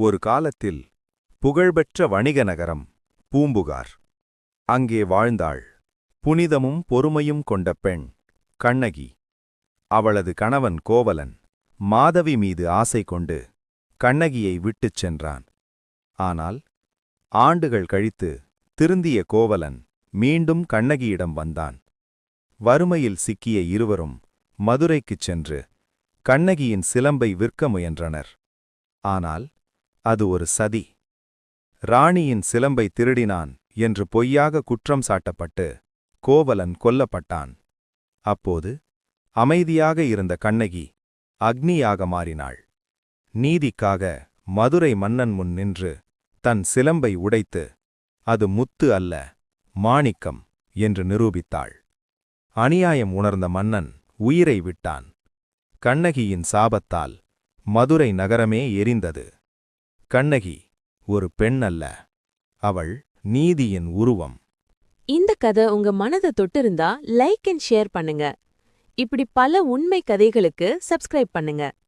ஒரு காலத்தில் புகழ்பெற்ற வணிக நகரம் பூம்புகார். அங்கே வாழ்ந்தாள் புனிதமும் பொறுமையும் கொண்ட பெண் கண்ணகி. அவளது கணவன் கோவலன் மாதவி மீது ஆசை கொண்டு கண்ணகியை விட்டுச் சென்றான். ஆனால் ஆண்டுகள் கழித்து திருந்திய கோவலன் மீண்டும் கண்ணகியிடம் வந்தான். வறுமையில் சிக்கிய இருவரும் மதுரைக்குச் சென்று கண்ணகியின் சிலம்பை விற்க முயன்றனர். ஆனால் அது ஒரு சதி. ராணியின் சிலம்பை திருடினான் என்று பொய்யாக குற்றம் சாட்டப்பட்டு கோவலன் கொல்லப்பட்டான். அப்போது அமைதியாக இருந்த கண்ணகி அக்னியாக மாறினாள். நீதிக்காக மதுரை மன்னன் முன் நின்று தன் சிலம்பை உடைத்து அது முத்து அல்ல, மாணிக்கம் என்று நிரூபித்தாள். அநியாயம் உணர்ந்த மன்னன் உயிரை விட்டான். கண்ணகியின் சாபத்தால் மதுரை நகரமே எரிந்தது. கண்ணகி ஒரு பெண் அல்ல, அவள் நீதியின் உருவம். இந்த கதை உங்க மனதை தொட்டிருந்தா லைக் அண்ட் ஷேர் பண்ணுங்க. இப்படி பல உண்மை கதைகளுக்கு சப்ஸ்கிரைப் பண்ணுங்க.